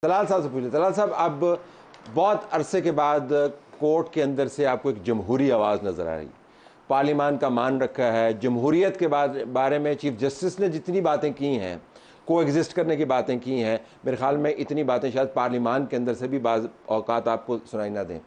तलाल साहब से पूछिए। तलाल साहब, अब बहुत अरसे के बाद कोर्ट के अंदर से आपको एक जमहूरी आवाज़ नज़र आ रही, पार्लिमान का मान रखा है, जमहूरियत के बारे में चीफ जस्टिस ने जितनी बातें की हैं, को एग्जिस्ट करने की बातें की हैं, मेरे ख्याल में इतनी बातें शायद पार्लिमान के अंदर से भी बाज़ औकात आपको सुनाई ना दें।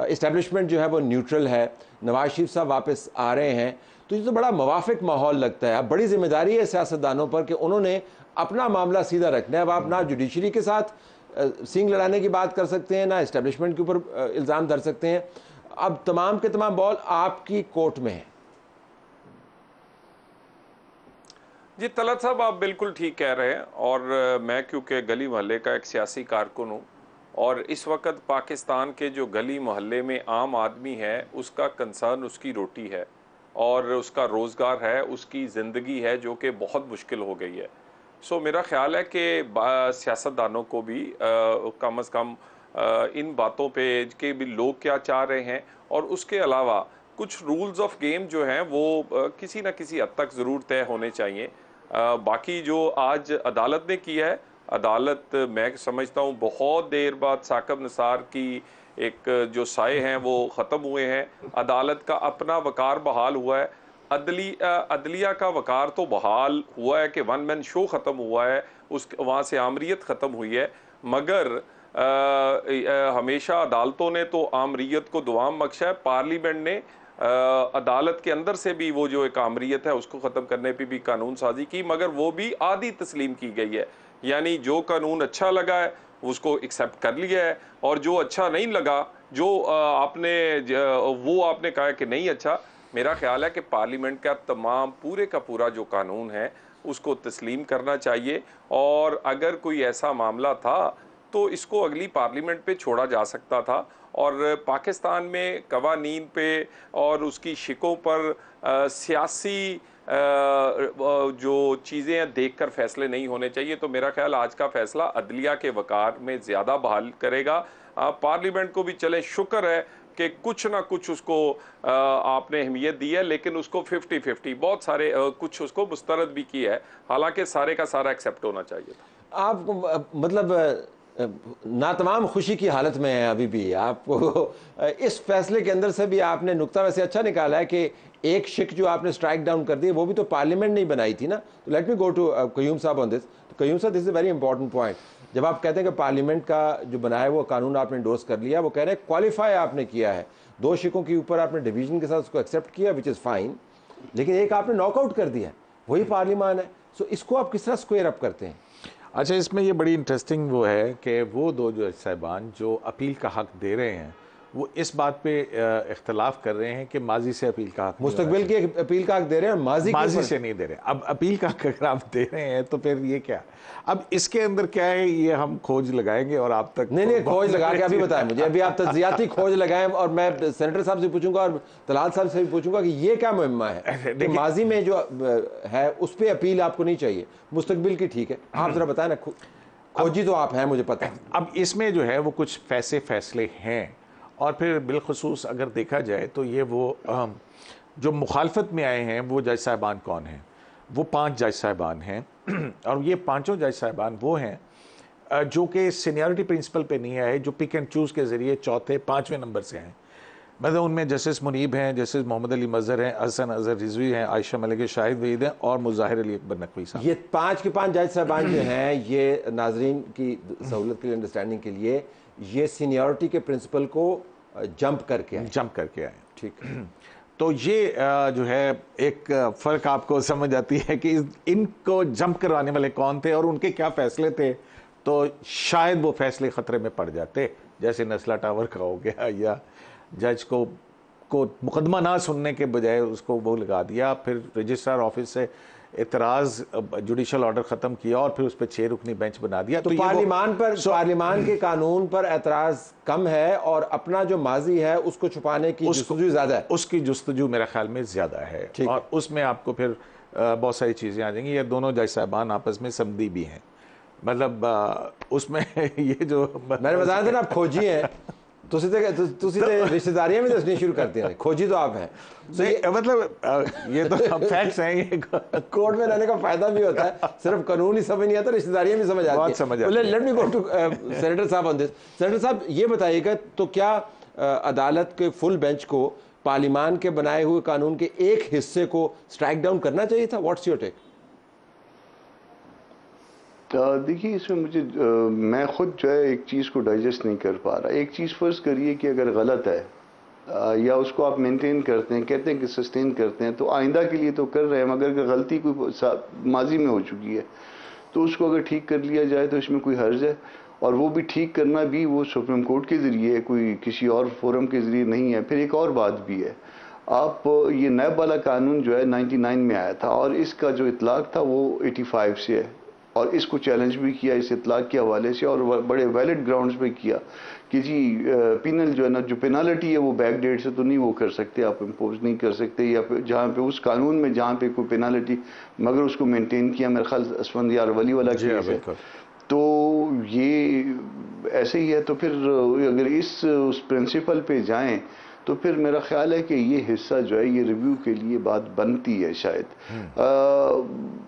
इस्टेब्लिशमेंट जो है वो न्यूट्रल है, नवाज शरीफ साहब वापस आ रहे हैं, तो ये तो बड़ा मुवाफिक माहौल लगता है। अब बड़ी जिम्मेदारी है सियासतदानों पर कि उन्होंने अपना मामला सीधा रखना है। अब आप ना जुडिशरी के साथ सींग लड़ाने की बात कर सकते हैं, ना इस्टेब्लिशमेंट के ऊपर इल्ज़ाम धर सकते हैं। अब तमाम के तमाम बॉल आपकी कोर्ट में है। जी तलत साहब, आप बिल्कुल ठीक कह रहे हैं। और मैं क्योंकि गली मोहल्ले का एक सियासी कारकुन हूँ, और इस वक्त पाकिस्तान के जो गली मोहल्ले में आम आदमी है उसका कंसर्न उसकी रोटी है और उसका रोज़गार है, उसकी ज़िंदगी है, जो कि बहुत मुश्किल हो गई है। सो मेरा ख्याल है कि सियासतदानों को भी कम अज़ कम इन बातों पे कि भी लोग क्या चाह रहे हैं, और उसके अलावा कुछ रूल्स ऑफ गेम जो हैं वो किसी न किसी हद तक ज़रूर तय होने चाहिए। बाकी जो आज अदालत ने किया है, अदालत मैं समझता हूँ बहुत देर बाद साकब निसार की एक जो साए हैं वो ख़त्म हुए हैं। अदालत का अपना वकार बहाल हुआ है, अदलिया का वकार तो बहाल हुआ है कि वन मैन शो ख़त्म हुआ है, उस वहाँ से आमरीत ख़त्म हुई है। मगर हमेशा अदालतों ने तो आमरीत को दुआम बख्शा है। पार्लियामेंट ने अदालत के अंदर से भी वो जो एक आमरीत है उसको ख़त्म करने पे भी कानून साजी की, मगर वो भी आधी तस्लीम की गई है। यानी जो कानून अच्छा लगा है उसको एक्सेप्ट कर लिया है, और जो अच्छा नहीं लगा, जो वो आपने कहा कि नहीं अच्छा, मेरा ख्याल है कि पार्लियामेंट का तमाम पूरे का पूरा जो कानून है उसको तस्लीम करना चाहिए। और अगर कोई ऐसा मामला था तो इसको अगली पार्लियामेंट पे छोड़ा जा सकता था। और पाकिस्तान में कवानीन पे और उसकी शिकों पर सियासी जो चीज़ें हैं देख कर फैसले नहीं होने चाहिए। तो मेरा ख्याल आज का फैसला अदलिया के वकार में ज़्यादा बहाल करेगा। पार्लियामेंट को भी चले शुक्र है कि कुछ ना कुछ उसको आपने अहमियत दी है, लेकिन उसको 50-50 बहुत सारे कुछ उसको मुस्तरद भी किया है, हालांकि सारे का सारा एक्सेप्ट होना चाहिए था। आपको मतलब ना तमाम खुशी की हालत में है अभी भी। आपको इस फैसले के अंदर से भी आपने नुक्ता वैसे अच्छा निकाला है कि एक शिक जो आपने स्ट्राइक डाउन कर दी वो भी तो पार्लियामेंट नहीं बनाई थी ना। तो let me go to Qayyum sahab on this. तो Qayyum sahab, this is a very important point. जब आप कहते हैं कि पार्लियामेंट का जो बनाया वो कानून आपने इंडोर्स कर लिया, वो कह रहे हैं क्वालिफाई आपने किया है, दो शिकों के ऊपर आपने डिवीजन के साथ उसको एक्सेप्ट किया, विच इज़ फाइन, लेकिन एक आपने नॉकआउट कर दिया है, वही पार्लियामान है। सो इसको आप किस तरह स्क्वेयर अप करते हैं? अच्छा, इसमें ये बड़ी इंटरेस्टिंग वो है कि वो दो जो साहिबान जो अपील का हक़ दे रहे हैं वो इस बात पे इख्तलाफ कर रहे हैं कि माजी से अपील का हक़, मुस्तकबिल की अपील का हक़ दे रहे हैं, माजी से नहीं दे रहे। अब अपील का हक़ अगर आप दे रहे हैं तो फिर ये क्या, अब इसके अंदर क्या है ये हम खोज लगाएंगे और आप तक नहीं खोज लगा के अभी बताएं मुझे। अभी आप तज्जियाती खोज लगाएं और मैं सेनेटर साहब से पूछूंगा और तलाल साहब से भी पूछूंगा कि ये क्या मुहिम्मा है कि माजी में जो है उस पर अपील आपको नहीं चाहिए, मुस्तकबिल की ठीक है। आप जरा बताएं ना, खोजी तो आप हैं, मुझे पता है। अब इसमें जो है वो कुछ फैसले हैं, और फिर बिलखसूस अगर देखा जाए तो ये वो जो मुखालफत में आए हैं वो जज साहिबान कौन हैं, वो 5 जज साहिबान हैं और ये पांचों जज साहिबान वो हैं जो कि सीनियरिटी प्रिंसिपल पे नहीं आए, जो पिक एंड चूज़ के ज़रिए चौथे 5वें नंबर से हैं। मतलब उनमें जस्टिस मुनीब हैं, जस्टिस मोहम्मद अली मज़हर हैं, हसन अज़हर रिजवी हैं, आयशा मलिक शाहिद वहीद हैं और मुज़ाहिर अली अकबर नकवी साहब। ये 5 के 5 जज साहबान जो हैं, ये नाजरीन की सहूलत के लिए, अंडरस्टैंडिंग के लिए, ये सीनियरिटी के प्रिंसिपल को जंप करके आए। ठीक तो ये जो है एक फ़र्क आपको समझ आती है कि इनको जंप करवाने वाले कौन थे और उनके क्या फ़ैसले थे। तो शायद वो फैसले ख़तरे में पड़ जाते, जैसे नस्ला टावर का हो गया, या जज को मुकदमा ना सुनने के बजाय उसको वो लगा दिया, फिर रजिस्ट्रार ऑफिस से एतराज़ जुडिशल ऑर्डर ख़त्म किया और फिर उस पर 6 रुकनी बेंच बना दिया। तो पार्लियामान के कानून पर एतराज़ कम है और अपना जो माजी है उसको छुपाने की जुस्तजू ज़्यादा है। उसकी जुस्तजू मेरे ख्याल में ज़्यादा है, और उसमें आपको फिर बहुत सारी चीज़ें आ जाएंगी। ये दोनों जज साहबान आपस में समदी भी हैं, मतलब उसमें ये जो मैंने बताया था ना, आप खोजी हैं ਤੁਸੀਂ ਤੇ रिश्तेदारियां भी दसनी शुरू करते हैं, खोजी तो आप हैं। मतलब ये तो फैक्ट्स हैं, ये कोर्ट में रहने का फायदा भी होता है, सिर्फ कानून ही समझ नहीं आता, रिश्तेदारियां भी समझ आती हैं। Let me go to senator sahab on this. Senator sahab ये बताइएगा, तो क्या अदालत के फुल बेंच को पार्लिमान के बनाए हुए कानून के एक हिस्से को स्ट्राइक डाउन करना चाहिए था? What's your take? देखिए, इसमें मुझे मैं खुद जो है एक चीज़ को डाइजेस्ट नहीं कर पा रहा। एक चीज़ फ़र्ज़ करिए कि अगर गलत है या उसको आप मेंटेन करते हैं, कहते हैं कि सस्टेन करते हैं, तो आइंदा के लिए तो कर रहे हैं, मगर अगर गलती कोई माजी में हो चुकी है तो उसको अगर ठीक कर लिया जाए तो इसमें कोई हर्ज है। और वो भी ठीक करना भी वो सुप्रीम कोर्ट के ज़रिए, कोई किसी और फोरम के ज़रिए नहीं है। फिर एक और बात भी है, आप ये नैब वाला कानून जो है 99 में आया था और इसका जो इतलाक़ था वो 85 से है, और इसको चैलेंज भी किया इस इतलाक़ के हवाले से, और बड़े वैलिड ग्राउंड्स पे किया कि जी पिनल जो है ना, जो पेनाल्टी है वो बैक डेट से तो नहीं वो कर सकते, आप इम्पोज नहीं कर सकते, या फिर जहाँ पे उस कानून में जहाँ पे कोई पेनाल्टी, मगर उसको मेंटेन किया। मेरे ख्याल असफंदियार वली वाला केस है। तो ये ऐसे ही है। तो फिर अगर उस प्रिंसिपल पे जाएं तो फिर मेरा ख्याल है कि ये हिस्सा जो है ये रिव्यू के लिए बात बनती है शायद।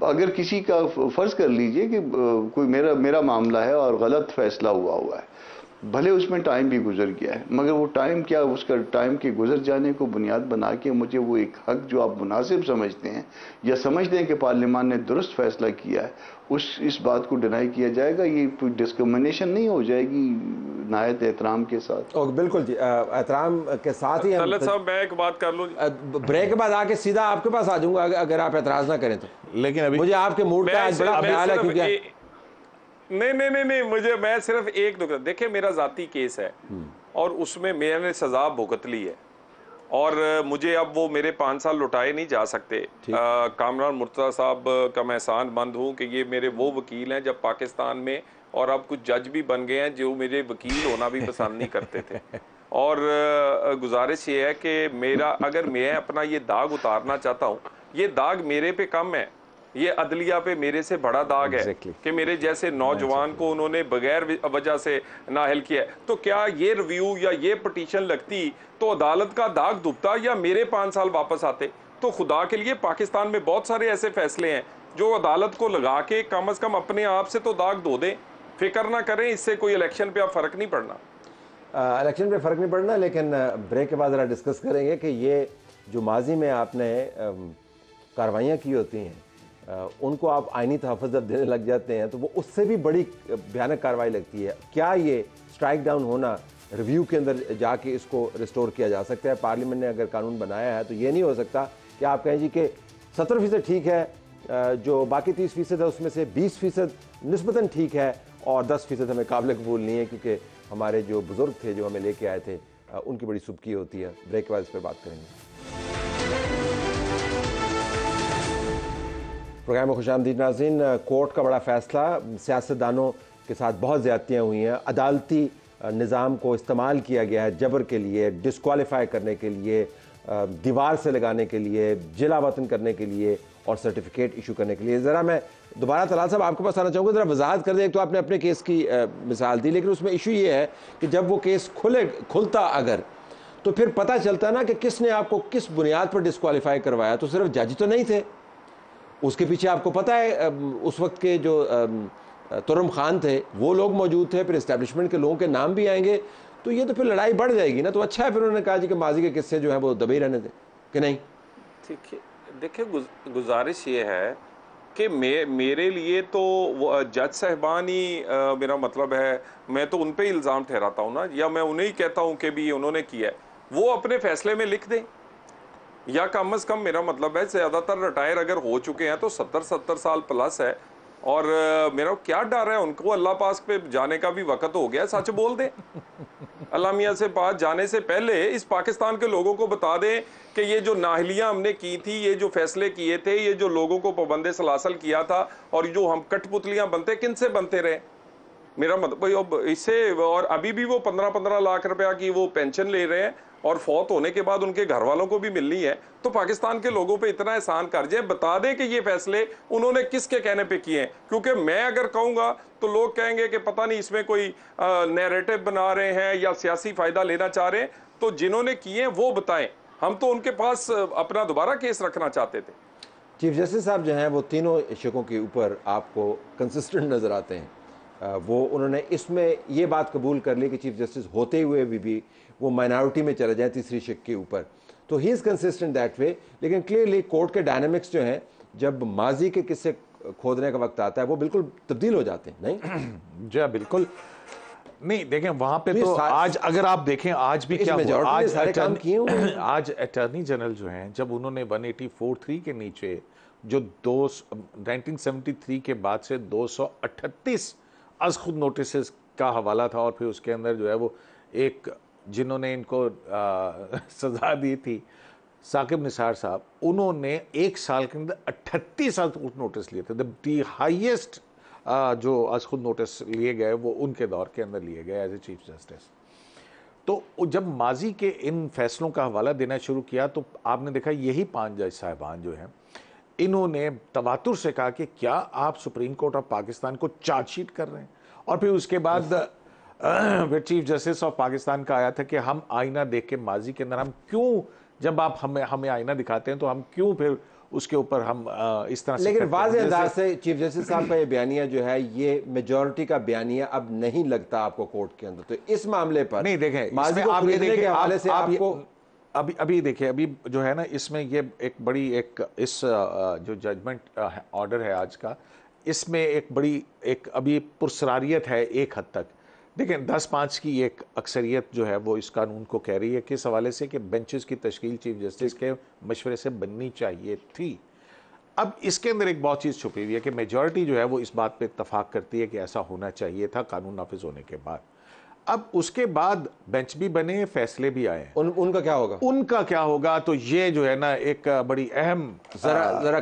अगर किसी का फ़र्ज़ कर लीजिए कि कोई मेरा मामला है और गलत फैसला हुआ है, भले उसमें टाइम भी गुजर गया है, मगर वो टाइम क्या, उसका टाइम के गुजर जाने को बुनियाद बना के मुझे वो एक हक जो आप मुनासिब समझते हैं या समझते हैं कि पार्लियामान ने दुरुस्त फैसला किया है, इस बात को डिनाई किया जाएगा। ये डिस्क्रिमिनेशन नहीं हो जाएगी नायत एहतराम के साथ। बिल्कुल जी, एहतराम के साथ ही तलत साहब मैं एक बात कर लूँ, ब्रेक के बाद आके सीधा आपके पास आ जाऊंगा अगर आप एतराज़ ना करें तो। लेकिन अभी मुझे आपके मूड का आज बड़ा ख्याल है, क्योंकि नहीं मैं सिर्फ एक दो, देखिए मेरा जाती केस है और उसमें मैंने सजा भुगत ली है, और मुझे अब वो मेरे 5 साल लुटाए नहीं जा सकते। कामरान मुर्तज़ा साहब का मैं एहसानमंद हूँ कि ये मेरे वो वकील हैं जब पाकिस्तान में, और अब कुछ जज भी बन गए हैं जो मेरे वकील होना भी पसंद नहीं करते थे। और गुजारिश ये है कि मेरा, अगर मैं अपना ये दाग उतारना चाहता हूँ, ये दाग मेरे पे कम है, ये अदलिया पे मेरे से बड़ा दाग है कि मेरे जैसे नौजवान को उन्होंने बगैर वजह से नाअहल किया है। तो क्या ये रिव्यू या ये पटिशन लगती तो अदालत का दाग दुबता या मेरे 5 साल वापस आते? तो खुदा के लिए पाकिस्तान में बहुत सारे ऐसे फैसले हैं जो अदालत को लगा के कम से कम अपने आप से तो दाग धो दें, फिक्र ना करें, इससे कोई इलेक्शन पे अब फर्क नहीं पड़ना। इलेक्शन पे फ़र्क नहीं पड़ना, लेकिन ब्रेक के बाद ज़रा डिस्कस करेंगे कि ये जो माजी में आपने कार्रवाइयाँ की होती हैं उनको आप आइनी तहफ़्फ़ुज़ जब देने लग जाते हैं तो वो उससे भी बड़ी भयानक कार्रवाई लगती है। क्या ये स्ट्राइक डाउन होना रिव्यू के अंदर जाके इसको रिस्टोर किया जा सकता है? पार्लियामेंट ने अगर कानून बनाया है तो ये नहीं हो सकता कि आप कहें जी कि 70% ठीक है, जो बाकी 30% है उसमें से 20% निस्बतन ठीक है और 10% हमें काबिल कबूल नहीं है, क्योंकि हमारे जो बुज़ुर्ग थे जो हमें लेके आए थे उनकी बड़ी सुबकी होती है। ब्रेक के बाद इस पर बात करेंगे। प्रोग्राम में खुशामदीद नाज़रीन। कोर्ट का बड़ा फ़ैसला, सियासतदानों के साथ बहुत ज़्यादतियाँ हुई हैं, अदालती निज़ाम को इस्तेमाल किया गया है जबर के लिए, डिस्क्वालीफाई करने के लिए, दीवार से लगाने के लिए, जिला वतन करने के लिए और सर्टिफिकेट इशू करने के लिए। ज़रा मैं दोबारा तलाल साहब आपके पास आना चाहूँगा, ज़रा वजाहत कर दें। एक तो आपने अपने केस की मिसाल दी, लेकिन उसमें इशू ये है कि जब वो केस खुलता अगर, तो फिर पता चलता ना कि किसने आपको किस बुनियाद पर डिस्क्वालीफाई करवाया। तो सिर्फ जज तो नहीं थे, उसके पीछे आपको पता है उस वक्त के जो तुरम खान थे वो लोग मौजूद थे, फिर इस्टेब्लिशमेंट के लोगों के नाम भी आएंगे, तो ये तो फिर लड़ाई बढ़ जाएगी ना। तो अच्छा है फिर उन्होंने कहा जी कि माजी के किस्से जो है वो दबे रहने थे कि नहीं। देखिए गुजारिश ये है कि मेरे लिए तो जज साहबान ही मेरा मतलब है, मैं तो उन पे इल्ज़ाम ठहराता हूँ ना, या मैं उन्हें ही कहता हूँ कि भी उन्होंने किया है, वो अपने फैसले में लिख दें, या कम से कम मेरा मतलब है ज़्यादातर रिटायर अगर हो चुके हैं तो 70 साल प्लस है, और मेरा क्या डर है, उनको अल्लाह पास पे जाने का भी वक्त हो गया, सच बोल दें। अल्लाह मियाँ से पास जाने से पहले इस पाकिस्तान के लोगों को बता दें कि ये जो नाहलियाँ हमने की थी, ये जो फैसले किए थे, ये जो लोगों को पाबंद सलासल किया था, और जो हम कठपुतलियाँ बनते किन से बनते रहे, मेरा मतलब भाई अब इससे, और अभी भी वो 15-15 लाख रुपया की वो पेंशन ले रहे हैं और फौत होने के बाद उनके घर वालों को भी मिलनी है। तो पाकिस्तान के लोगों पे इतना एहसान कर जाए, बता दें कि ये फैसले उन्होंने किसके कहने पे किए हैं। क्योंकि मैं अगर कहूंगा तो लोग कहेंगे कि पता नहीं इसमें कोई नैरेटिव बना रहे हैं या सियासी फायदा लेना चाह रहे हैं। तो जिन्होंने किए हैं वो बताएं, हम तो उनके पास अपना दोबारा केस रखना चाहते थे। चीफ जस्टिस साहब जो हैं वो तीनों इशकों के ऊपर आपको कंसिस्टेंट नज़र आते हैं। वो उन्होंने इसमें ये बात कबूल कर ली कि चीफ जस्टिस होते हुए भी वो माइनॉरिटी में चले जाएं तीसरी शिक के ऊपर, तो he is consistent that way. लेकिन क्लियरली कोर्ट के डायनामिक्स जो हैं, जब माजी के किस्से खोदने का वक्त आता है वो बिल्कुल तब्दील हो जाते हैं। नहीं जी बिल्कुल नहीं, देखें वहां पे तो आज अगर आप देखें आज भी क्या हुआ, आज सारे काम किए हुए हैं। आज अटॉर्नी जनरल जो हैं, जब उन्होंने 184(3) के नीचे जो 1973 के बाद से 238 अज खुद नोटिस का हवाला था, और फिर उसके अंदर जो है वो एक जिन्होंने इनको सजा दी थी साकिब निसार साहब, उन्होंने एक साल के अंदर 38 अज खुद नोटिस लिए थे। द हाईएस्ट जो अज खुद नोटिस लिए गए वो उनके दौर के अंदर लिए गए एज ए चीफ जस्टिस। तो जब माजी के इन फैसलों का हवाला देना शुरू किया तो आपने देखा यही 5 जज साहिबान जो हैं, इन्होंने तवातुर से कहा कि क्या आप सुप्रीम कोर्ट ऑफ पाकिस्तान को चार्जशीट कर रहे हैं। और फिर उसके बाद फिर चीफ जस्टिस ऑफ पाकिस्तान का आया था कि हम आईना देख के माजी के अंदर हम क्यों, जब आप हमें आईना दिखाते हैं तो हम क्यों फिर उसके ऊपर हम इस तरह से। लेकिन वाज़ेह अंदाज से चीफ जस्टिस साहब का ये बयानिया जो है ये मेजॉरिटी का बयानिया अब नहीं लगता आपको कोर्ट के अंदर। तो इस मामले पर नहीं देखें, माजी को खरीदने के हवाले से आपको अभी देखिए, अभी जो है ना इसमें ये एक बड़ी एक इस जो जजमेंट ऑर्डर है आज का, इसमें एक बड़ी एक अभी पुरसरारियत है एक हद तक। देखें 10-5 की एक अक्सरियत जो है वो इस कानून को कह रही है किस हवाले से कि बेंचेस की तश्कील चीफ जस्टिस के मशवरे से बननी चाहिए थी। अब इसके अंदर एक बहुत चीज़ छुपी हुई है कि मेजॉरिटी जो है वो इस बात पे इत्तफाक करती है कि ऐसा होना चाहिए था कानून नाफिज होने के बाद। अब उसके बाद बेंच भी बने, फैसले भी आए, उनका क्या होगा? उनका क्या होगा, तो ये जो है ना एक बड़ी अहम जरा